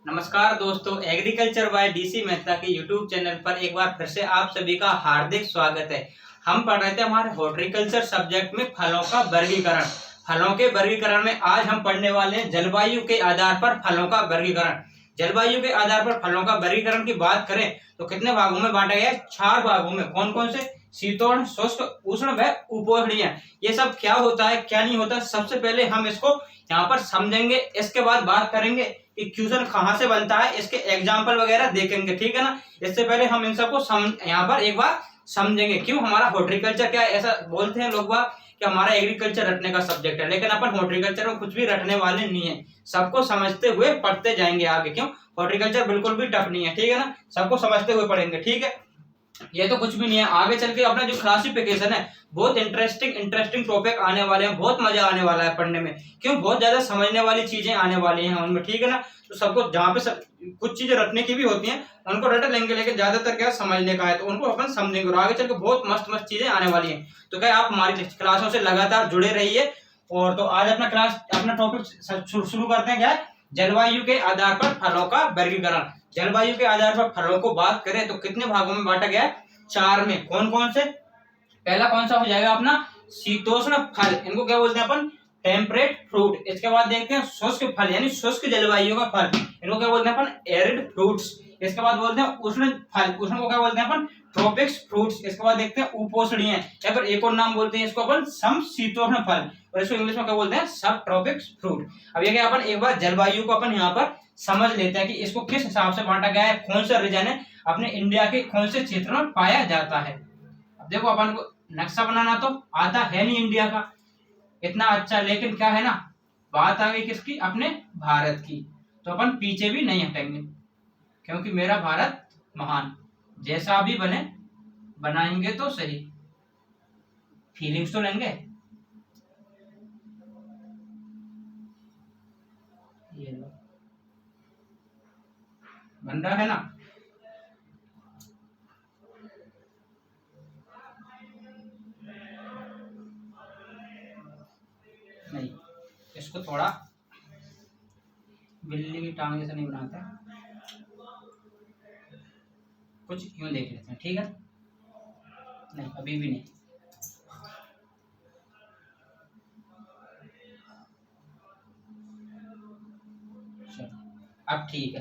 नमस्कार दोस्तों, agriculture by DC Mehta के यूट्यूब चैनल पर एक बार फिर से आप सभी का हार्दिक स्वागत है। हम पढ़ रहे थे हमारे हॉर्टिकल्चर सब्जेक्ट में फलों का वर्गीकरण। फलों के वर्गीकरण में आज हम पढ़ने वाले हैं जलवायु के आधार पर फलों का वर्गीकरण। जलवायु के आधार पर फलों का वर्गीकरण की बात करें तो कितने भागों में बांटा गया है? 4 भागों में। कौन कौन से? शीतोष्ण, शुष्क, उष्ण व उपोष्णीय। ये सब क्या होता है, क्या नहीं होता, सबसे पहले हम इसको यहाँ पर समझेंगे। इसके बाद बात करेंगे कि क्वेश्चन कहाँ से बनता है, इसके एग्जाम्पल वगैरह देखेंगे, ठीक है ना। इससे पहले हम इन सबको यहाँ पर एक बार समझेंगे। क्यों हमारा हॉर्टिकल्चर, क्या ऐसा बोलते हैं लोग बाग कि हमारा एग्रीकल्चर रटने का सब्जेक्ट है, लेकिन अपन हॉर्टिकल्चर में कुछ भी रटने वाले नहीं है। सबको समझते हुए पढ़ते जाएंगे आगे। क्यों? हॉर्टिकल्चर बिल्कुल भी टफ नहीं है, ठीक है ना। सबको समझते हुए पढ़ेंगे, ठीक है। ये तो कुछ भी नहीं है। आगे चल के अपना जो क्लासिफिकेशन है, बहुत इंटरेस्टिंग टॉपिक आने वाले हैं। बहुत मजा आने वाला है पढ़ने में। क्यों? बहुत ज्यादा समझने वाली चीजें आने वाली हैं उनमें, ठीक है ना। तो सबको जहाँ पे कुछ चीजें रटने की भी होती हैं उनको रट लेंगे, लेकिन ज्यादातर क्या समझने का है तो उनको अपन समझेंगे और आगे चल के बहुत मस्त मस्त चीजें आने वाली हैं। तो क्या आप हमारी क्लासों से लगातार जुड़े रहिए। और तो आज अपना टॉपिक शुरू करते हैं। क्या है? जलवायु के आधार पर फलों का वर्गीकरण। जलवायु के आधार पर फलों को बात करें तो कितने भागों में बांटा गया है? 4 में। कौन कौन से? पहला कौन सा हो जाएगा अपना? शीतोष्ण फल। इनको क्या बोलते हैं अपन? Temperate fruit. इसके बाद देखते हैं शुष्क फल, यानी शुष्क जलवायु का फल। इनको क्या बोलते हैं अपन? Arid fruits. इसके बाद बोलते हैं उष्ण फल। उष्ण को क्या बोलते हैं अपन? Tropics fruits. इसके बाद देखते हैं उपोष्णीय, या फिर एक और नाम बोलते हैं इसको अपन समशीतोष्ण फल, और इसको इंग्लिश में क्या बोलते हैं? सब ट्रॉपिक्स फ्रूट। अब ये क्या, अपन एक बार जलवायु को अपन यहाँ पर समझ लेते हैं कि इसको किस हिसाब से बांटा गया है, कौन सा रीजन है अपने इंडिया के कौन से क्षेत्र में पाया जाता है। अब देखो, अपन को नक्शा बनाना तो आता है नहीं इंडिया का इतना अच्छा, लेकिन क्या है ना, बात आ गई किसकी? अपने भारत की। तो अपन पीछे भी नहीं हटेंगे, क्योंकि मेरा भारत महान। जैसा भी बने बनाएंगे तो सही, फीलिंग्स तो लेंगे। ये लो, बन रहा है ना। नहीं, इसको थोड़ा बिल्ली की टांग जैसा नहीं बनाते, कुछ यूं देख लेते हैं, ठीक है। नहीं, अभी भी नहीं। अब ठीक है।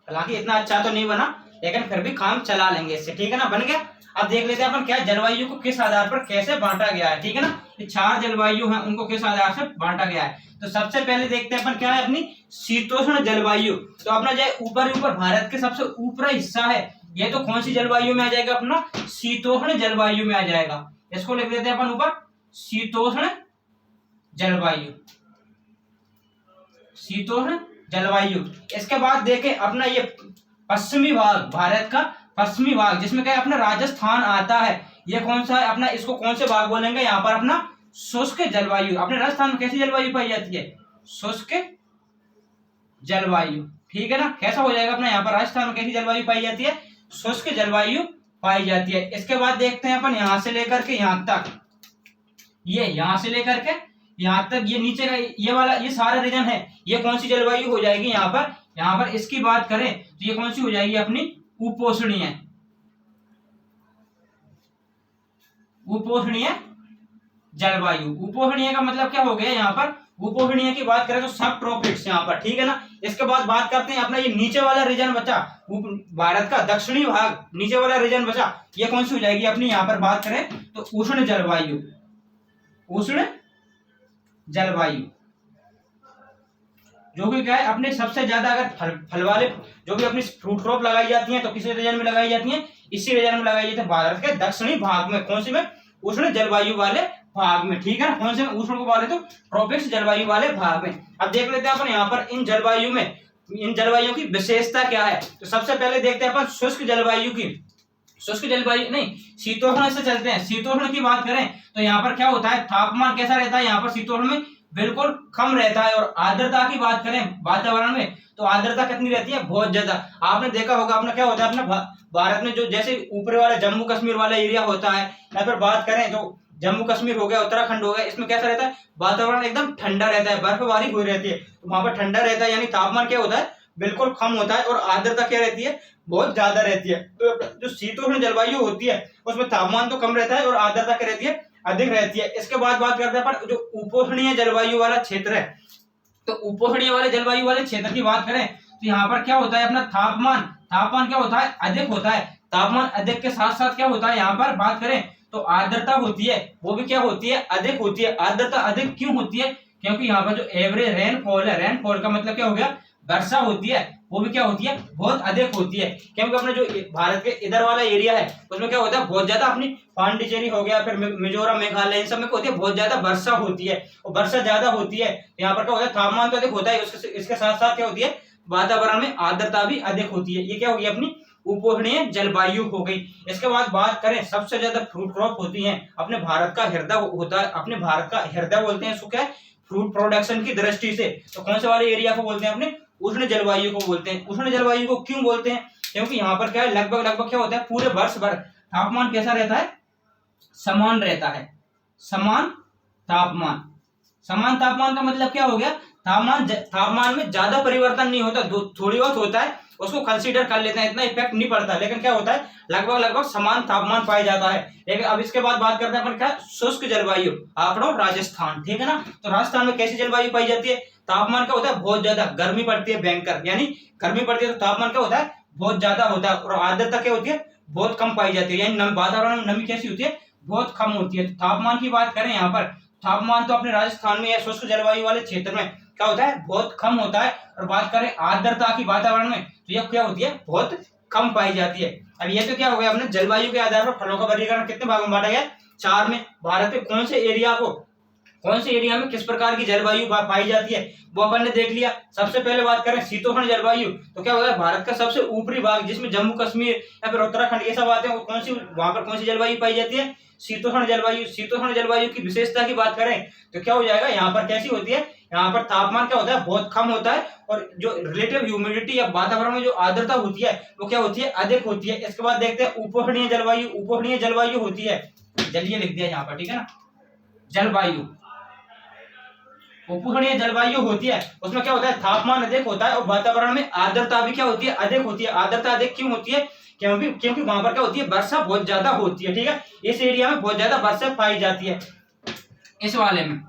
हालांकि इतना अच्छा तो नहीं बना, लेकिन फिर भी काम चला लेंगे इससे, ठीक है ना। बन गया। अब देख लेते हैं अपन क्या जलवायु को किस आधार पर कैसे बांटा गया है, ठीक है ना। ये 4 जलवायु हैं, उनको किस आधार से बांटा गया है। तो सबसे पहले देखते हैं अपन क्या है अपनी शीतोष्ण जलवायु। तो अपना जो ऊपर भारत के सबसे ऊपरी हिस्सा है, ये तो कौन सी जलवायु में आ जाएगा? अपना शीतोष्ण जलवायु में आ जाएगा। इसको लिख देते हैं अपन ऊपर शीतोष्ण जलवायु। शीतोष्ण जलवायु। इसके बाद देखें अपना ये पश्चिमी भाग, भारत का पश्चिमी भाग, जिसमें क्या है अपना राजस्थान आता है, ये कौन सा है अपना? इसको कौन से भाग बोलेंगे यहाँ पर? अपना शुष्क जलवायु। अपने राजस्थान में कैसी जलवायु पाई जाती है? शुष्क जलवायु, ठीक है ना। कैसा हो जाएगा अपना यहाँ पर? राजस्थान में कैसी जलवायु पाई जाती है? शुष्क जलवायु पाई जाती है। इसके बाद देखते हैं अपन यहां से लेकर के यहां तक, ये यहां से लेकर के यहां तक, ये नीचे का ये वाला, ये सारा रीजन है, ये कौन सी जलवायु हो जाएगी यहाँ पर? यहाँ पर इसकी बात करें तो ये कौन सी हो जाएगी? अपनी उपोष्णीय। उपोष्णीय जलवायु। उपोष्णीय का मतलब क्या हो गया यहाँ पर? उपोष्णीय की बात करें तो सब ट्रॉपिक्स यहाँ पर, ठीक है ना। इसके बाद बात करते हैं अपना ये नीचे वाला रीजन बचा, भारत का दक्षिणी भाग, नीचे वाला रीजन बचा, ये कौन सी हो जाएगी अपनी? यहाँ पर बात करें तो उष्ण जलवायु। उष्ण जलवायु, जो कि क्या है अपने सबसे ज्यादा, अगर फल वाले जो भी अपनी फ्रूट क्रॉप लगाई जाती हैं तो किसी रीजन में लगाई जाती हैं? इसी रीजन में लगाई जाती है, भारत के दक्षिणी भाग में। कौन सी में? उष्ण जलवायु वाले भाग में, ठीक है ना। कौन से में? उष्ण को बोले तो ट्रॉपिक्स जलवायु वाले भाग में। अब देख लेते हैं अपन यहाँ पर इन जलवायु में, इन जलवायु की विशेषता क्या है। तो सबसे पहले देखते हैं अपन शुष्क जलवायु की। शुष्क जलवायु नहीं, शीतोष्ण से चलते हैं। शीतोष्ण की बात करें तो यहाँ पर क्या होता है? तापमान कैसा रहता है यहाँ पर शीतोष्ण में? बिल्कुल कम रहता है। और आर्द्रता की बात करें वातावरण में तो आर्द्रता कितनी रहती है? बहुत ज्यादा। आपने देखा होगा अपना क्या होता है अपना भारत में, जो जैसे ऊपरी वाला जम्मू कश्मीर वाला एरिया होता है, या फिर बात करें तो जम्मू कश्मीर हो गया, उत्तराखंड हो गया, इसमें कैसा रहता है? वातावरण एकदम ठंडा रहता है, बर्फबारी हुई रहती है, तो वहां पर ठंडा रहता है, यानी तापमान क्या होता है? बिल्कुल कम होता है और आर्द्रता क्या रहती है, बहुत ज्यादा रहती है। तो जो शीतोष्ण जलवायु होती है उसमें तापमान तो कम रहता है और आर्द्रता क्या रहती है, अधिक रहती है। इसके बाद बात करते हैं अपन जो उपोष्णीय जलवायु वाला क्षेत्र है। तो उपोष्णीय वाले जलवायु वाले क्षेत्र की बात करें तो यहाँ पर क्या होता है अपना तापमान, तापमान क्या होता है, अधिक होता है। तापमान अधिक के साथ साथ क्या होता है, यहाँ पर बात करें तो आर्द्रता होती है वो भी क्या होती है, अधिक होती है। आर्द्रता अधिक क्यों होती है, क्योंकि यहाँ पर जो एवरेज रेनफॉल है, रेनफॉल का मतलब क्या हो गया, वर्षा होती है, वो भी क्या होती है, बहुत अधिक होती है। क्योंकि अपने जो भारत के इधर वाला एरिया है उसमें क्या होता है, बहुत ज्यादा अपनी पांडिचेरी हो गया, फिर मिजोरम, मेघालय, इन सब में क्या होती है, बहुत ज्यादा वर्षा होती है और वर्षा ज्यादा होती है। यहाँ पर क्या होता है, तापमान तो अधिक होता है, इसके साथ साथ क्या होती है, वातावरण में आर्द्रता भी अधिक होती है। ये क्या होगी, अपनी उपोष्णीय जलवायु हो गई। इसके बाद बात करें सबसे ज्यादा फ्रूट क्रॉप होती है, अपने भारत का हृदय होता है, अपने भारत का हृदय बोलते हैं इसको, क्या है, फ्रूट प्रोडक्शन की दृष्टि से। तो कौन से वाले एरिया को बोलते हैं, अपने उष्ण जलवायु को बोलते हैं। उष्ण जलवायु को क्यों बोलते हैं, क्योंकि यहाँ पर क्या है, लगभग लगभग क्या होता है, पूरे वर्ष भर तापमान कैसा रहता है, समान रहता है। समान तापमान, समान तापमान का मतलब क्या हो गया, तापमान में ज्यादा परिवर्तन नहीं होता, थोड़ी बहुत होता है, उसको कंसीडर कर लेते हैं, इतना इफेक्ट नहीं पड़ता, लेकिन क्या होता है, लगभग लगभग समान तापमान पाया जाता है। लेकिन अब इसके बाद बात करते हैं अपन क्या, शुष्क जलवायु, आंकड़ों राजस्थान, ठीक है ना। तो राजस्थान में कैसी जलवायु पाई जाती है, तापमान क्या होता है, बहुत ज्यादा, गर्मी पड़ती है भयंकर, यानी गर्मी पड़ती है तो तापमान क्या होता है, बहुत ज्यादा होता है, और आर्द्रता क्या होती है, बहुत कम पाई जाती है, यानी वातावरण में नमी कैसी होती है, बहुत कम होती है। तो तापमान की बात करें यहाँ पर, तापमान तो अपने राजस्थान में या शुष्क जलवायु वाले क्षेत्र में क्या होता है, बहुत कम होता है। और बात करें आर्द्रता की वातावरण में, तो यह क्या होती है, बहुत कम पाई जाती है। अब ये तो क्या हो गया, अपने जलवायु के आधार पर फलों का वर्गीकरण कितने भागों में बांटा गया, 4 में। भारत के कौन से एरिया में किस प्रकार की जलवायु पाई जाती है वो अपन ने देख लिया। सबसे पहले बात करें शीतोष्ण जलवायु, तो क्या होगा, भारत का सबसे ऊपरी भाग जिसमें जम्मू कश्मीर या फिर उत्तराखंड ये सब आते हैं, वो वहां पर कौन सी जलवायु पाई जाती है, शीतोष्ण जलवायु। शीतोष्ण जलवायु की विशेषता की बात करें तो क्या हो जाएगा, यहाँ पर कैसी होती है, यहाँ पर तापमान क्या होता है, बहुत कम होता है, और जो रिलेटिव ह्यूमिडिटी या वातावरण में जो आर्द्रता होती है वो क्या होती है, अधिक होती है। इसके बाद देखते हैं उपोष्णीय जलवायु। उपोष्णीय जलवायु होती है, जलिए लिख दिया यहाँ पर, ठीक है ना, जलवायु, उपोष्णीय जलवायु होती है, उसमें क्या होता है, तापमान अधिक होता है और वातावरण में आर्द्रता भी क्या होती है, अधिक होती है। आर्द्रता अधिक क्यों होती है, क्योंकि वहां पर क्या होती है, वर्षा बहुत ज्यादा होती है, ठीक है, इस एरिया में बहुत ज्यादा वर्षा पाई जाती है, इस वाले में।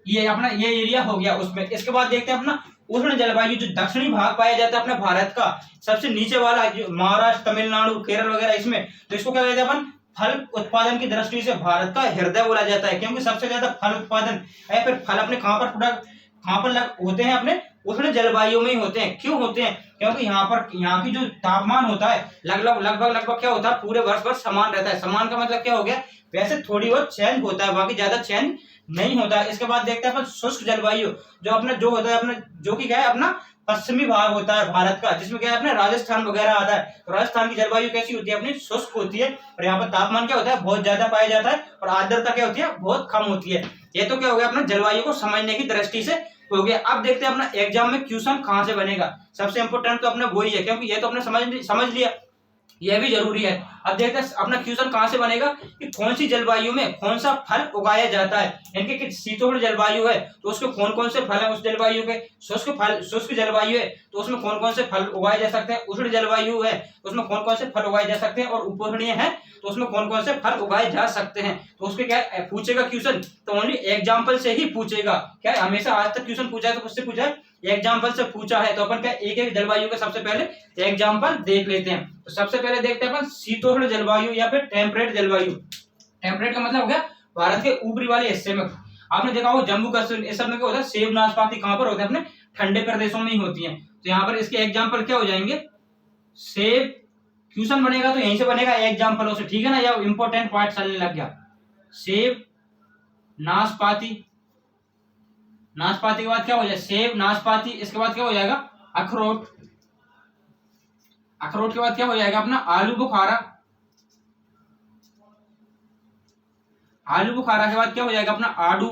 ये अपना ये एरिया हो गया उसमें। इसके बाद देखते हैं अपना उष्ण जलवायु, जो दक्षिणी भाग पाया जाता है अपने भारत का, सबसे नीचे वाला, जो महाराष्ट्र, तमिलनाडु, केरल वगैरह, इसमें तो इसको क्या कहते हैं अपन, फल उत्पादन की दृष्टि से भारत का हृदय बोला जाता है, क्योंकि सबसे ज्यादा फल उत्पादन या फिर फल अपने कहाँ पर होते हैं, अपने उष्ण जलवायु में ही होते हैं। क्यों होते हैं, क्योंकि यहाँ की जो तापमान होता है लगभग क्या होता है, पूरे वर्ष भर समान रहता है। समान का मतलब क्या हो गया, वैसे थोड़ी बहुत चेंज होता है, बाकी ज्यादा चेंज नहीं होता है। इसके बाद देखते हैं अपन शुष्क जलवायु, जो अपना जो होता है अपना, जो कि क्या है, अपना पश्चिमी भाग होता है भारत का, जिसमें क्या है, अपने राजस्थान वगैरह आता है। तो राजस्थान की जलवायु कैसी होती है, अपनी शुष्क होती है, और यहाँ पर तापमान क्या होता है, बहुत ज्यादा पाया जाता है, और आर्द्रता क्या होती है, बहुत कम होती है। ये तो क्या हो गया, अपना जलवायु को समझने की दृष्टि से हो गया। अब देखते हैं अपना एग्जाम में क्वेश्चन कहाँ से बनेगा। सबसे इंपोर्टेंट तो अपना वही है, क्योंकि ये तो अपने समझ लिया, यह भी जरूरी है। अब देखते हैं अपना क्वेश्चन कहां से बनेगा, कि कौन सी जलवायु में कौन सा फल उगाया जाता है। इनके शीतोष्ण जलवायु है तो उसके कौन से फल है उस जलवायु के, शुष्क जलवायु है तो उसमें कौन से फल उगाए जा सकते हैं, उष्ण जलवायु है तो उसमें कौन से फल उगाए जा सकते हैं, और उपोष्णीय है तो उसमें कौन से फल उगाए जा सकते हैं। तो उसके क्या पूछेगा क्वेश्चन, तो ओनली एग्जाम्पल से ही पूछेगा। क्या हमेशा आज तक क्वेश्चन पूछा है तो उससे पूछा है, एग्जाम्पल से पूछा है। तो अपन क्या एक एक जलवायु का सबसे पहले एग्जाम्पल देख लेते हैं। तो सबसे पहले देखते हैं अपन शीतोष्ण जलवायु या फिर टेम्परेट जलवायु। टेम्परेट का मतलब हो गया भारत के ऊपरी वाले हिस्से में। आपने देखा होगा जम्मू कश्मीर, इस सब में क्या होता है, सेब नाशपाती कहां पर होते हैं, अपने ठंडे प्रदेशों में ही होती है। तो यहाँ पर इसके एग्जाम्पल क्या हो जाएंगे, सेब। क्वेश्चन बनेगा तो यहीं से बनेगा एग्जाम्पलों से, ठीक है ना, या इंपॉर्टेंट पार्ट चलने लग गया। सेब, नाशपाती, नाशपाती के बाद क्या हो जाए, सेब, नाशपाती। इसके बाद क्या हो जाएगा, अखरोट। अखरोट के बाद क्या हो जाएगा अपना आलू बुखारा। आलू बुखारा के बाद क्या हो जाएगा अपना आड़ू।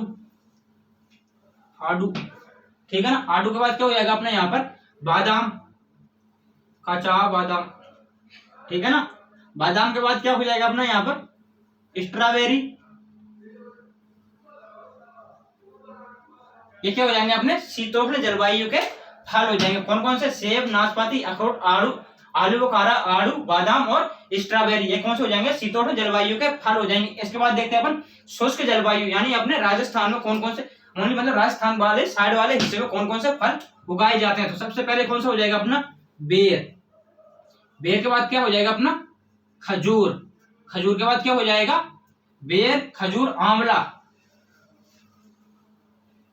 आड़ू, ठीक है ना। आड़ू के बाद क्या हो जाएगा अपना यहाँ पर बादाम, कच्चा बादाम, ठीक है ना। बादाम के बाद क्या हो जाएगा अपना यहाँ पर स्ट्रॉबेरी। ये क्या हो जाएंगे अपने शीतोष्ण जलवायु के फल हो जाएंगे। कौन कौन से? सेब, नाशपाती, अखरोट, आलू बुखारा, आड़ू, बादाम और स्ट्रॉबेरी, ये कौन से हो जाएंगे? शीतोष्ण जलवायु के फल हो जाएंगे। इसके बाद देखते हैं अपन शुष्क जलवायु, यानी अपने राजस्थान में कौन कौन से, ओनली मतलब राजस्थान वाले साइड वाले हिस्से में कौन कौन से फल उगाए जाते हैं। तो सबसे पहले कौन सा हो जाएगा अपना? बेर। बेर के बाद क्या हो जाएगा अपना? खजूर। खजूर के बाद क्या हो जाएगा? बेर, खजूर, आंवला।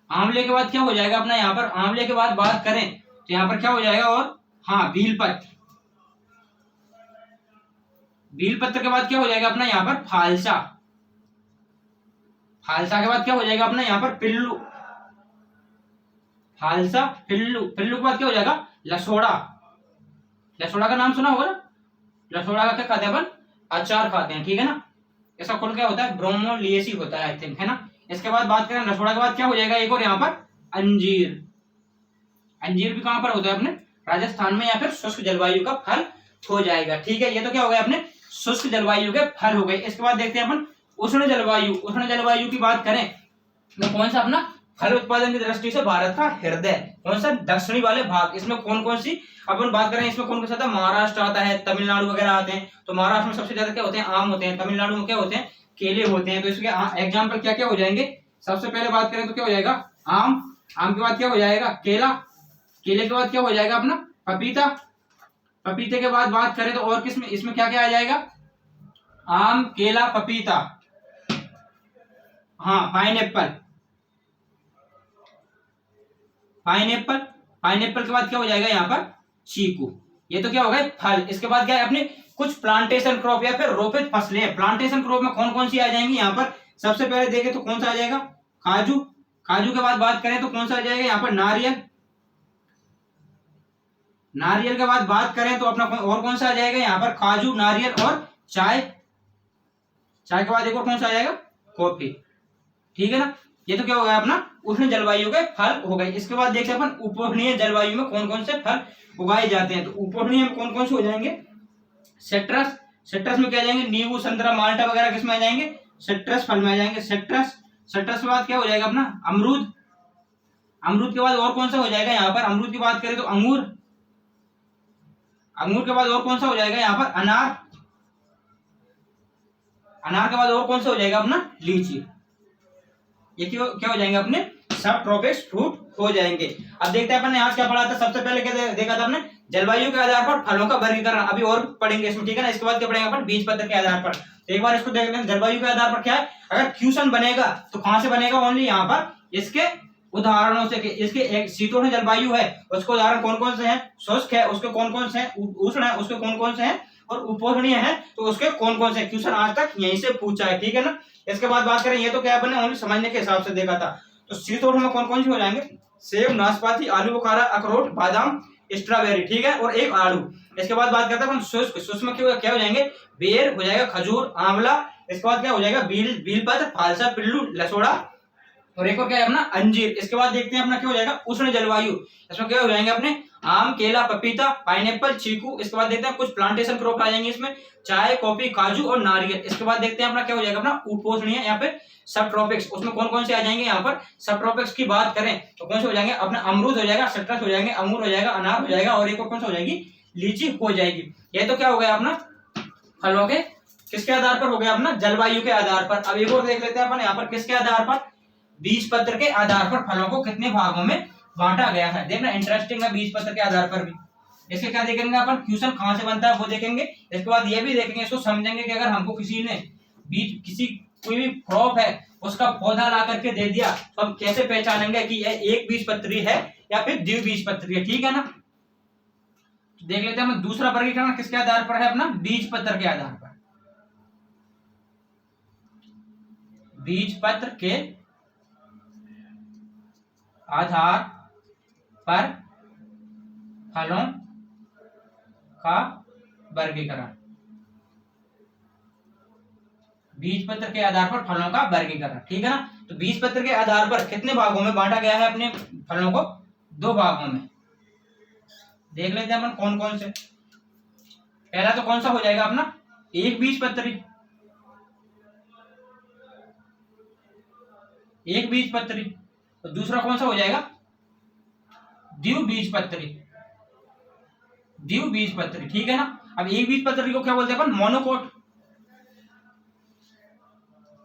आंवले के बाद क्या हो जाएगा अपना? यहाँ पर आंवले के बाद बात करें तो यहाँ पर क्या हो जाएगा? और हाँ, बीलपत्र। बीलपत्र के बाद क्या हो जाएगा अपना? यहाँ पर फालसा। फालसा के बाद क्या हो जाएगा अपना? यहाँ पर पिल्लू। फालसा, पिल्लू। पिल्लू के बाद क्या हो जाएगा? लसोड़ा। लसोड़ा का नाम सुना होगा ना? लसोड़ा का क्या खाते हैं अपन? अचार खाते हैं, ठीक है ना। इसका फुल क्या होता है? ब्रोमोलियेसी होता है, आई थिंक, है ना। इसके बाद बात करें लसोड़ा के बाद क्या हो जाएगा? एक और यहाँ पर अंजीर। अंजीर भी कहां पर होता है? अपने राजस्थान में, या फिर शुष्क जलवायु का फल हो जाएगा, ठीक है। ये तो क्या हो गया? अपने शुष्क जलवायु के फल हो गए। इसके बाद देखते हैं अपन उष्ण जलवायु। उष्ण जलवायु की बात करें तो कौन सा अपना फल उत्पादन की दृष्टि से भारत का हृदय, कौन सा? दक्षिणी वाले भाग। इसमें कौन कौन सी अपन बात करें, इसमें कौन कौन सा आता है? महाराष्ट्र आता है, तमिलनाडु वगैरह आते हैं। तो महाराष्ट्र में सबसे ज्यादा क्या होते हैं? आम होते हैं। तमिलनाडु में क्या होते हैं? केले होते हैं। तो इसके एग्जाम्पल क्या क्या हो जाएंगे? सबसे पहले बात करें तो क्या हो जाएगा? आम। आम के बाद क्या हो जाएगा? केला। केले के बाद क्या हो जाएगा अपना? पपीता। पपीते के बाद बात करें तो और किसमें, इसमें क्या क्या आ जाएगा? आम, केला, पपीता, हाँ, पाइनएप्पल। पाइनएप्पल। पाइनएप्पल के बाद क्या हो जाएगा? यहाँ पर चीकू। ये तो क्या हो गए? फल। इसके बाद क्या है? अपने कुछ प्लांटेशन क्रॉप या फिर रोपित फसलें। प्लांटेशन क्रॉप में कौन कौन सी आ जाएंगी? यहाँ पर सबसे पहले देखें तो कौन सा आ जाएगा? काजू। काजू के बाद बात करें तो कौन सा आ जाएगा? यहाँ पर नारियल। नारियल के बाद बात करें तो अपना और कौन सा आ जाएगा? यहाँ पर काजू, नारियल और चाय। चाय के बाद एक और कौन सा आ जाएगा? कॉफी, ठीक है ना। ये तो क्या हो गया? अपना उष्ण जलवायु के फल हो गए। इसके बाद देखते हैं अपन उपोष्णीय जलवायु में कौन कौन से फल उगाए जाते हैं। तो उपोष्णीय में कौन कौन से हो जाएंगे? सिट्रस। सिट्रस में क्या आ जाएंगे? नींबू, संतरा, माल्टा वगैरह किसमें आ जाएंगे? सिट्रस फल में आ जाएंगे। सिट्रस। सिट्रस के बाद क्या हो जाएगा अपना? अमरूद। अमरूद के बाद और कौन सा हो जाएगा? यहाँ पर अमरूद की बात करें तो अंगूर। अंगूर के बाद और कौन सा हो जाएगा? यहाँ पर अनार। अनार के बाद और कौन सा हो जाएगा अपना? लीची। ये क्या हो जाएंगे? अपने सब ट्रॉपिक्स फ्रूट हो जाएंगे। अब देखते हैं अपन ने आज क्या पढ़ा था। सबसे पहले क्या देखा था हमने? जलवायु के आधार पर फलों का वर्गीकरण। अभी और पढ़ेंगे इसमें, ठीक है ना। इसके बाद क्या पढ़ेंगे अपन? बीज पत्र के आधार पर। तो एक बार इसको देख लें। जलवायु के आधार पर क्या है? अगर क्वेश्चन बनेगा तो कहां से बनेगा? ओनली यहाँ पर इसके उदाहरणों से। इसके एक शीतोष्ण जलवायु है, उसके उदाहरण कौन कौन से हैं? शुष्क है, उसके कौन कौन से हैं? उष्ण है, उसके कौन कौन से हैं? और उपोष्णीय है तो उसके कौन कौन से? क्वेश्चन आज तक यहीं से पूछा है, ठीक है ना। इसके बाद बात करें, ये तो क्या बने ओनली समझने के हिसाब से देखा था। तो शीतोष्ण में कौन कौन से हो जाएंगे? सेब, नाशपाती, आलू बुखारा, अखरोट, बादाम, स्ट्रॉबेरी, ठीक है, और एक आड़ू। इसके बाद बात करते हैं अपन शुष्क। शुष्क में क्या हो जाएंगे? बेर हो जाएगा, खजूर, आंवला। इसके बाद क्या हो जाएगा? बीलपत्र, फालसा, पिल्लू, लसोड़ा, और एक और क्या है अपना? अंजीर। इसके बाद देखते हैं अपना क्या हो जाएगा? उष्ण जलवायु। इसमें क्या हो जाएंगे अपने? आम, केला, पपीता, पाइनएप्पल, चीकू। इसके बाद देखते हैं कुछ प्लांटेशन क्रॉप आ जाएंगे इसमें, चाय, कॉफी, काजू और नारियल। इसके बाद देखते हैं अपना क्या हो जाएगा? अपना उपोष्णीय या फिर सब ट्रॉपिक्स। उसमें कौन कौन से आ जाएंगे? यहाँ पर सब ट्रॉपिक्स की बात करें तो कौन से हो जाएंगे? अपना अमरूद हो जाएगा, सिट्रस हो जाएंगे, अंगूर हो जाएगा, अनार हो जाएगा, और एक और कौन सा हो जाएगी? लीची हो जाएगी। ये तो क्या हो गया अपना? फलों के किसके आधार पर हो गया? अपना जलवायु के आधार पर। अब एक और देख लेते हैं अपन यहाँ पर किसके आधार पर? बीज पत्र के आधार पर फलों को कितने भागों में बांटा गया है। देखना इंटरेस्टिंग है, बीज पत्र के आधार पर भी। इसके क्या देखेंगे अपन? क्वेश्चन कहां से बनता है वो देखेंगे। इसके बाद ये भी देखेंगे, इसको समझेंगे कि अगर हमको किसी ने बीज, किसी कोई भी क्रॉप है उसका पौधा ला करके दे दिया तो हम कैसे पहचानेंगे कि यह एक बीज पत्री है या फिर द्विबीज पत्री है, ठीक है ना। तो देख लेते हैं हम दूसरा वर्गीकरण किसके आधार पर है? अपना बीज पत्र के आधार पर। बीज पत्र के आधार पर फलों का वर्गीकरण। बीज पत्र के आधार पर फलों का वर्गीकरण, ठीक है ना। तो बीज पत्र के आधार पर कितने भागों में बांटा गया है अपने फलों को? 2 भागों में। देख लेते हैं अपन कौन कौन से। पहला तो कौन सा हो जाएगा अपना? एक बीज पत्री। एक बीज पत्री। तो दूसरा कौन सा हो जाएगा? द्विबीजपत्री, द्विबीजपत्री, ठीक है ना। अब एक बीजपत्री को क्या बोलते हैं अपन? मोनोकोट।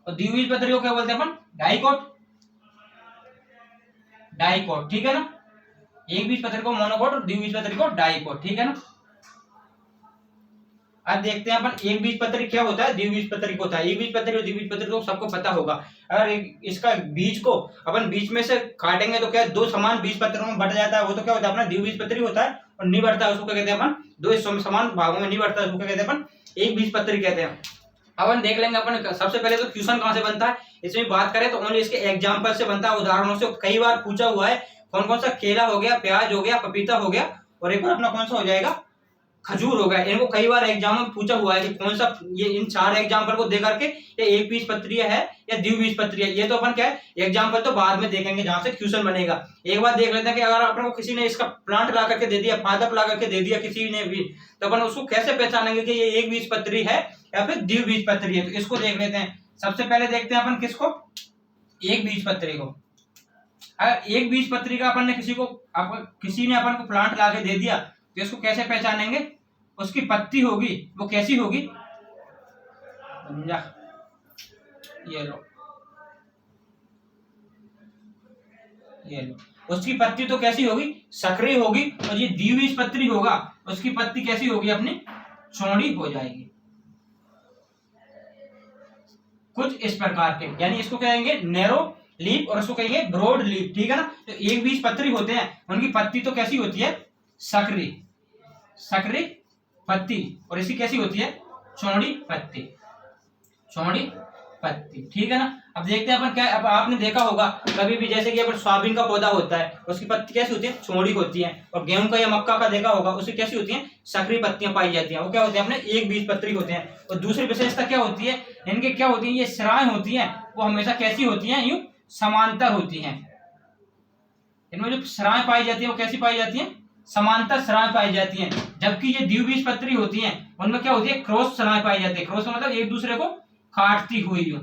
और द्विबीजपत्री को क्या बोलते हैं अपन? डाइकोट, डाइकोट, ठीक है ना। एक बीजपत्री को मोनोकोट और द्विबीजपत्री को डाइकोट, ठीक है ना। अब देखते हैं अपन एक बीजपत्री क्या होता है, द्विबीजपत्री को होता है। एक बीजपत्री और द्विबीजपत्री तो सबको पता होगा। अगर इसका बीज को अपन बीच में से काटेंगे तो क्या दो समान बीजपत्रों में बट जाता है, वो तो क्या होता है अपना द्विबीजपत्री होता है। और नहीं बढ़ता है उसको क्या कहते हैं अपन? दो समान भागों में नहीं बढ़ता है उसको क्या कहते हैं अपन? एक बीजपत्री कहते हैं। अपन देख लेंगे अपन सबसे पहले तो क्वेश्चन कहां से बनता है इसमें बात करें तो ओनली इसके एग्जांपल से बनता है, उदाहरणों से। कई बार पूछा हुआ है कौन कौन सा, केला हो गया, प्याज हो गया, पपीता हो गया, और एक बार अपना कौन सा हो जाएगा, खजूर हो गया। इनको कई बार एग्जाम में पूछा हुआ है कि कौन सा, ये इन चार एग्जाम्पल को दे करके ये एक बीजपत्री है या द्विबीजपत्री है। ये तो अपन क्या है एग्जाम्पल तो बाद में देखेंगे जहां से क्वेश्चन बनेगा। एक बार देख लेते हैं कि अगर अपन को किसी ने इसका प्लांट ला करके दे दिया, पादप ला करके दे दिया किसी ने भी, तो अपन उसको कैसे पहचानेंगे कि ये एक बीजपत्री है या फिर द्विबीजपत्री है। तो इसको देख लेते हैं। सबसे पहले देखते हैं अपन किसको, एक बीजपत्री को। अगर एक बीजपत्री का अपन ने किसी ने अपन को प्लांट ला के दे दिया तो इसको कैसे पहचानेंगे? उसकी पत्ती होगी वो कैसी होगी, ये लो, ये लो, उसकी पत्ती तो कैसी होगी, सक्रिय होगी। और ये द्विबीजपत्री होगा उसकी पत्ती कैसी होगी, अपनी चौड़ी हो जाएगी, कुछ इस प्रकार के। यानी इसको कहेंगे नैरो लीफ और इसको कहेंगे ब्रॉड लीफ, ठीक है ना। तो एक बीजपत्री होते हैं उनकी पत्ती तो कैसी होती है, सक्रिय, सक्रिय पत्ती, और इसकी कैसी होती है, चौड़ी पत्ती, चौड़ी पत्ती, ठीक है ना। अब देखते हैं अपन क्या, अब आपने देखा होगा कभी भी जैसे कि अपन सोयाबीन का पौधा होता है उसकी पत्ती कैसी होती है, चौड़ी होती है। और गेहूं का या मक्का का देखा होगा उसकी कैसी होती है, सक्रिय पत्तियां पाई जाती हैं। वो क्या होते हैं अपने एक बीजपत्री होते हैं। और दूसरी विशेषता क्या होती है इनके, क्या होती है, ये शिराएं होती हैं वो हमेशा कैसी होती हैं, यूं समांतर होती हैं। इनमें जो शिराएं पाई जाती है वो कैसी पाई जाती है, समांतर शिराएं पाई जाती हैं। जबकि ये द्विबीजपत्री होती हैं उनमें क्या होती है, क्रॉस शिराएं पाई जाती है। क्रॉस मतलब एक दूसरे को काटती हुई, यूं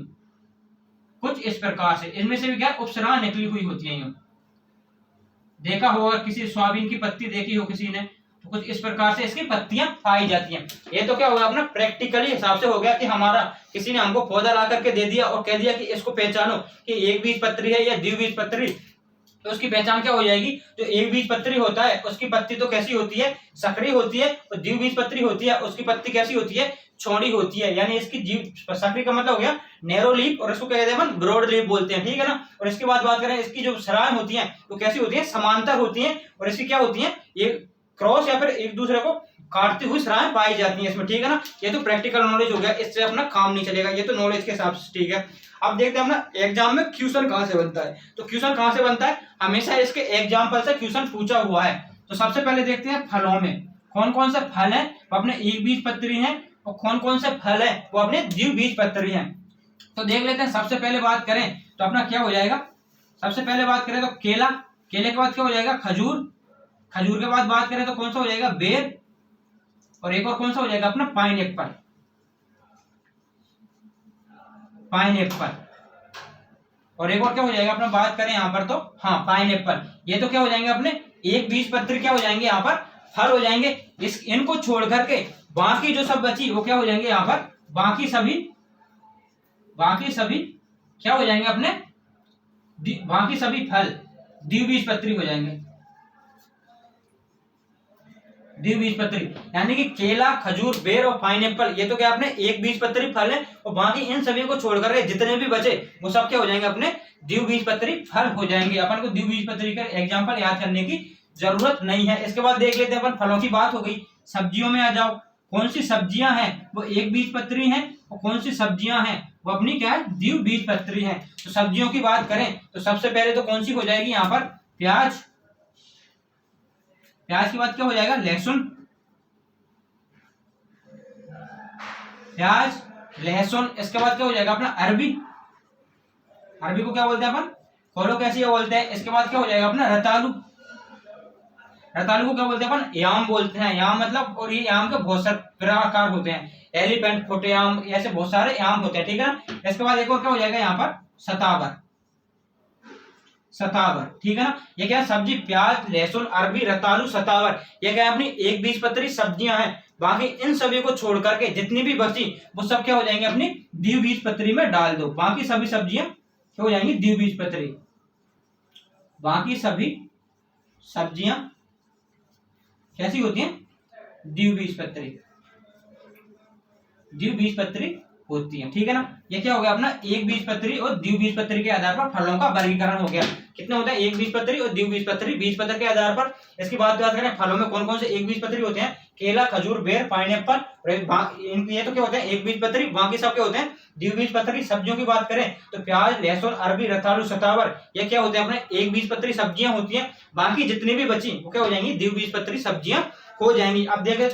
कुछ इस प्रकार से। इनमें से भी क्या उपशिराएं निकली हुई होती हैं, यूं देखा होगा किसी सोयाबीन की पत्ती देखी हो किसी ने, तो कुछ इस प्रकार से इसकी पत्तियां पाई जाती हैं। ये तो क्या होगा अपना प्रैक्टिकली हिसाब से हो गया कि हमारा किसी ने हमको पौधा ला करके दे दिया और कह दिया कि इसको पहचानो कि एक बीजपत्री है या द्विबीजपत्री, तो उसकी पहचान क्या हो जाएगी। जो एक बीजपत्री होता है उसकी पत्ती तो कैसी होती है, सक्रिय होती है। और द्विबीजपत्री होती है उसकी पत्ती कैसी होती है, चौड़ी होती है। यानी इसकी सक्रिय का मतलब हो गया नैरो लीफ और इसको क्या कहते हैं अपन, ब्रॉड लीफ बोलते हैं, ठीक है ना। और इसके बाद बात करें इसकी जो शिराएं होती हैं तो कैसी होती है, समांतर होती हैं। और इसकी क्या होती है, ये क्रॉस या फिर एक दूसरे को काटती हुई शिराएं पाई जाती हैं इसमें, ठीक है ना। ये तो प्रैक्टिकल नॉलेज हो गया, इससे अपना काम नहीं चलेगा, ये तो नॉलेज के हिसाब से, ठीक है। अब देखते हैं अपना एग्जाम में क्वेश्चन कहां से बनता है। तो क्वेश्चन कहां से बनता है, हमेशा इसके एग्जाम्पल से क्वेश्चन पूछा हुआ है। तो सबसे पहले देखते हैं फलों में कौन कौन से फल हैं वो अपने एक बीजपत्री हैं और कौन कौन से फल हैं वो अपने द्विबीजपत्री हैं। तो देख लेते हैं। सबसे पहले बात करें तो अपना क्या हो जाएगा, सबसे पहले बात करें तो केला, केले के बाद क्या हो जाएगा, खजूर, खजूर के बाद बात करें तो कौन सा हो जाएगा, बेर, और एक और कौन सा हो जाएगा अपना पाइनएप्पल, पाइनएप्पल, और एक और क्या हो जाएगा अपना बात करें यहाँ पर तो, हाँ पाइनएप्पल। ये तो क्या हो जाएंगे अपने एक बीजपत्री, क्या हो जाएंगे यहाँ पर फल हो जाएंगे। इनको छोड़ करके बाकी जो सब बची वो क्या हो जाएंगे यहाँ पर, बाकी सभी क्या हो जाएंगे अपने, बाकी सभी फल द्विबीजपत्री हो जाएंगे, द्विबीजपत्री। यानी कि केला, खजूर, बेर और पाइनएप्पल ये तो क्या अपने एक बीजपत्री फल है। और बाकी इन सभी को छोड़कर जितने भी बचे वो सब क्या हो जाएंगे अपने द्विबीजपत्री फल हो जाएंगे। अपन को द्विबीजपत्री का एग्जाम्पल याद करने की जरूरत नहीं है। इसके बाद देख लेते हैं अपन, फलों की बात हो गई, सब्जियों में आ जाओ। कौन सी सब्जियां हैं वो एक बीजपत्री हैं और कौन सी सब्जियां हैं वो अपनी क्या है, द्विबीजपत्री हैं। तो सब्जियों की बात करें तो सबसे पहले तो कौन सी हो जाएगी यहाँ पर, प्याज, प्याज के बाद क्या हो जाएगा, लहसुन, प्याज, लहसुन। इसके बाद क्या हो जाएगा अपना अरबी, अरबी को क्या बोलते हैं अपन, खोलो कैसी बोलते हैं। इसके बाद क्या हो जाएगा अपना रतालू, रतालू को क्या बोलते हैं अपन, याम बोलते हैं, याम मतलब। और ये याम के बहुत सारे प्रकार होते हैं, एलिफेंट फुट याम, ऐसे बहुत सारे याम होते हैं, ठीक है ना। इसके बाद एक और क्या हो जाएगा यहाँ पर, सतावर, शतावर, ठीक है ना। ये क्या है, सब्जी प्याज लहसुन अरबी रतालू शतावर, ये क्या है अपनी एक बीजपत्री सब्जियां हैं। बाकी इन सभी को छोड़ करके जितनी भी बची वो सब क्या हो जाएंगे अपनी द्विबीजपत्री में डाल दो। बाकी सभी सब्जियां क्या हो जाएंगी द्विबीजपत्री, बाकी सभी सब्जियां कैसी होती हैं, द्विबीजपत्री, द्विबीजपत्री होती है, ठीक है ना। ये क्या हो गया अपना एक बीजपत्री और द्विबीजपत्री के आधार पर फलों का वर्गीकरण हो गया। कितने होते हैं, एक बीजपत्री और द्विबीजपत्री, बीजपत्र के आधार पर। इसकी बात करें फलों में कौन कौन से एक बीजपत्री होते हैं, केला खजूर बेर पाइनएप्पल, ये तो क्या होते हैं एक बीजपत्री, बाकी सब क्या होते हैं द्विबीजपत्री। सब्जियों की बात करें तो प्याज लहसुन अरबी रतालू शतावर, ये क्या होते हैं अपने एक बीजपत्री सब्जियां होती हैं। बाकी जितनी भी बची वो क्या हो जाएंगी द्विबीजपत्री सब्जियां हो जाएंगी। अब देखें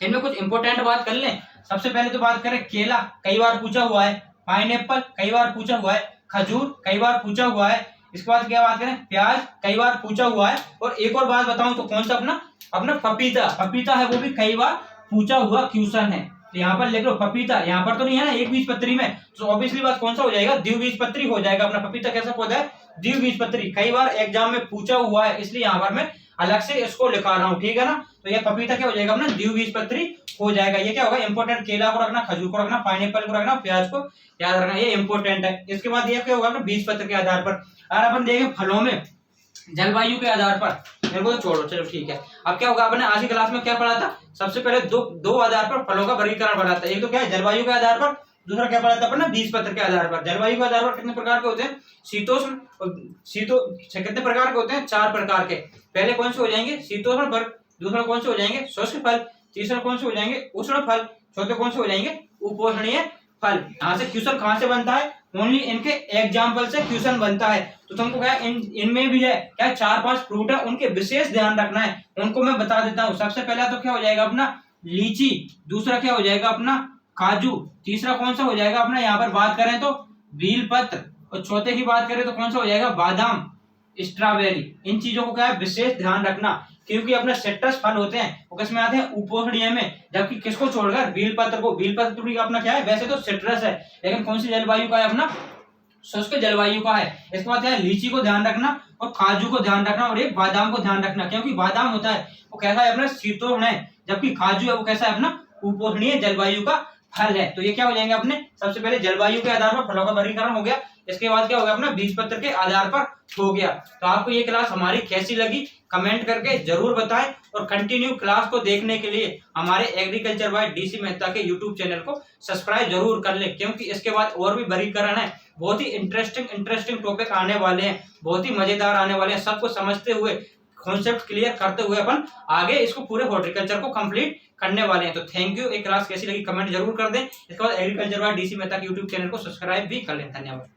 इनमें कुछ इंपोर्टेंट बात कर लें। सबसे पहले तो बात करें केला, कई बार पूछा हुआ है, पाइनएप्पल कई बार पूछा हुआ है, खजूर कई बार पूछा हुआ है। इसके बाद क्या बात करें, प्याज कई बार पूछा हुआ है। और एक और बात बताऊं तो कौन सा अपना अपना पपीता, पपीता है वो भी कई बार पूछा हुआ क्वेश्चन है। तो यहाँ पर लिख लो पपीता, यहाँ पर तो नहीं है ना एक बीजपत्री में, तो ऑब्वियसली बात कौन सा हो जाएगा द्विबीजपत्री हो जाएगा। अपना पपीता कैसा पौधा है, द्विबीजपत्री, कई बार एग्जाम में पूछा हुआ है, इसलिए यहाँ पर मैं अलग से इसको लिखा रहा हूँ, ठीक है ना। तो ये पपीता क्या हो जाएगा अपना द्विबीजपत्री हो जाएगा। ये क्या होगा इंपोर्टेंट, केला को रखना, खजूर को रखना, पाइनएप्पल को रखना, प्याज को याद रखना, ये इंपोर्टेंट है। इसके बाद ये क्या होगा अपना बीजपत्र के आधार पर। और अपन देखें फलों में जलवायु के आधार पर, मेरे को तो छोड़ो चलो ठीक है। अब क्या होगा अपने आज की क्लास में क्या पढ़ा था, सबसे पहले दो आधार पर फलों का वर्गीकरण पढ़ा था। एक तो क्या है जलवायु के आधार पर, दूसरा क्या पढ़ा था अपना बीजपत्र के आधार पर। जलवायु के आधार पर कितने प्रकार के होते हैं, शीतोष्ण, कितने प्रकार के होते हैं, 4 प्रकार के। पहले कौन से हो जाएंगे शीतोष्ण वर्ग, दूसरा कौन से हो जाएंगे शुष्क फल, तीसरा कौन से हो जाएंगे उष्ण फल, चौथे कौन से हो जाएंगे उपोष्णीय फल। यहाँ से क्वेश्चन कहाँ से बनता है, ओनली इनके एग्जाम्पल से क्वेश्चन बनता है। तो तुमको क्या इनमें भी है क्या 4-5 फ्रूट है, उनके विशेष ध्यान रखना है, उनको मैं बता देता हूँ। सबसे पहला तो क्या हो जाएगा अपना लीची, दूसरा क्या हो जाएगा अपना काजू, तीसरा कौन सा हो जाएगा अपना यहाँ पर बात करें तो बेलपत्र, और चौथे की बात करें तो कौन सा हो जाएगा बादाम स्ट्रॉबेरी। इन चीजों को क्या है विशेष ध्यान रखना, क्योंकि अपने सिट्रस फल होते हैं वो किसमें आते हैं उपोष्णीय में, जबकि किसको छोड़कर बेलपत्र को, बेलपत्र भी अपना क्या है वैसे तो सिट्रस है, लेकिन कौन सी जलवायु का है अपना शुष्क जलवायु का है। इसके बाद है लीची को ध्यान रखना और काजू को ध्यान रखना और एक बादाम को ध्यान रखना, क्योंकि बादाम होता है वो कैसा है अपना शीतोष्ण है, जबकि काजू है वो कैसा है अपना उपोष्णीय जलवायु का फल है। तो ये क्या हो जाएंगे अपने सबसे पहले जलवायु के आधार पर फलों का वर्गीकरण हो गया। इसके बाद क्या हो गया अपना बीजपत्र के आधार पर हो गया। तो आपको ये क्लास हमारी कैसी लगी कमेंट करके जरूर बताएं, और कंटिन्यू क्लास को देखने के लिए हमारे एग्रीकल्चर बाय डीसी मेहता के यूट्यूब चैनल को सब्सक्राइब जरूर कर लें, क्योंकि इसके बाद और भी वर्गीकरण है, बहुत ही इंटरेस्टिंग टॉपिक आने वाले हैं, बहुत ही मजेदार आने वाले हैं। सबको समझते हुए कॉन्सेप्ट क्लियर करते हुए अपन आगे इसको पूरे हॉर्टिकल्चर को कंप्लीट करने वाले हैं। तो थैंक यू, एक क्लास कैसी लगी कमेंट जरूर कर दें। इसके बाद एग्रीकल्चर बाय डीसी मेहता के यूट्यूब चैनल को सब्सक्राइब भी कर लें। धन्यवाद।